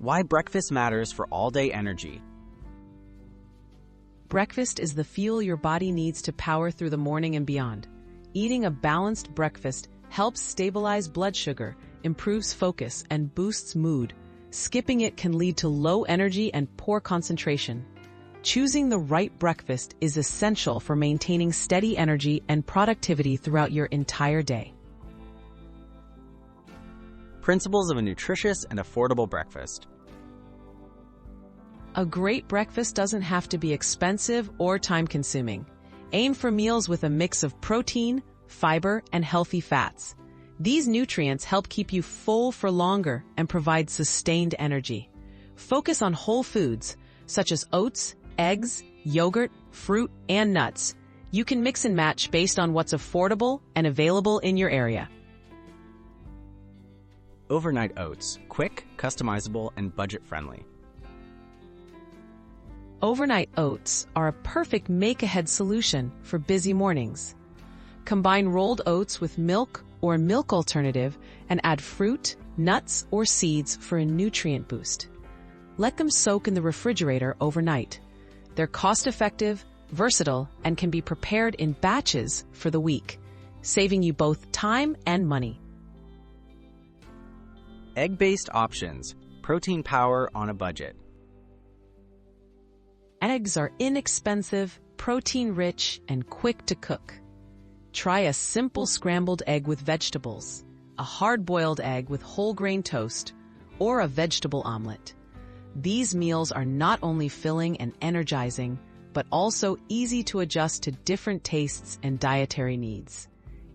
Why breakfast matters for all-day energy. Breakfast is the fuel your body needs to power through the morning and beyond. Eating a balanced breakfast helps stabilize blood sugar, improves focus, and boosts mood. Skipping it can lead to low energy and poor concentration. Choosing the right breakfast is essential for maintaining steady energy and productivity throughout your entire day. Principles of a nutritious and affordable breakfast. A great breakfast doesn't have to be expensive or time-consuming. Aim for meals with a mix of protein, fiber, and healthy fats. These nutrients help keep you full for longer and provide sustained energy. Focus on whole foods, such as oats, eggs, yogurt, fruit, and nuts. You can mix and match based on what's affordable and available in your area. Overnight oats, quick, customizable, and budget-friendly. Overnight oats are a perfect make-ahead solution for busy mornings. Combine rolled oats with milk or milk alternative and add fruit, nuts, or seeds for a nutrient boost. Let them soak in the refrigerator overnight. They're cost-effective, versatile, and can be prepared in batches for the week, saving you both time and money. Egg-based options, protein power on a budget. Eggs are inexpensive, protein-rich, and quick to cook. Try a simple scrambled egg with vegetables, a hard-boiled egg with whole grain toast, or a vegetable omelet. These meals are not only filling and energizing, but also easy to adjust to different tastes and dietary needs.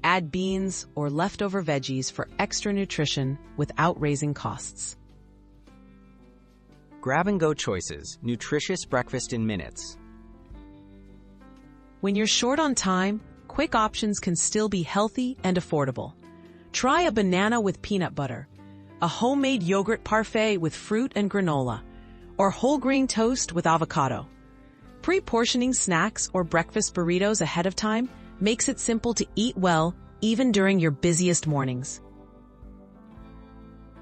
Add beans or leftover veggies for extra nutrition without raising costs. Grab-and-go choices, nutritious breakfast in minutes. When you're short on time, quick options can still be healthy and affordable. Try a banana with peanut butter, a homemade yogurt parfait with fruit and granola, or whole grain toast with avocado. Pre-portioning snacks or breakfast burritos ahead of time makes it simple to eat well, even during your busiest mornings.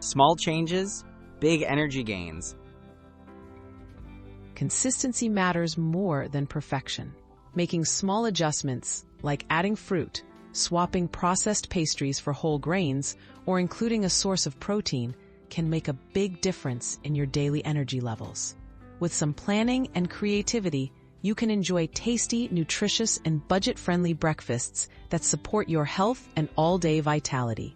Small changes, big energy gains. Consistency matters more than perfection. Making small adjustments, like adding fruit, swapping processed pastries for whole grains, or including a source of protein, can make a big difference in your daily energy levels. With some planning and creativity, you can enjoy tasty, nutritious, and budget-friendly breakfasts that support your health and all-day vitality.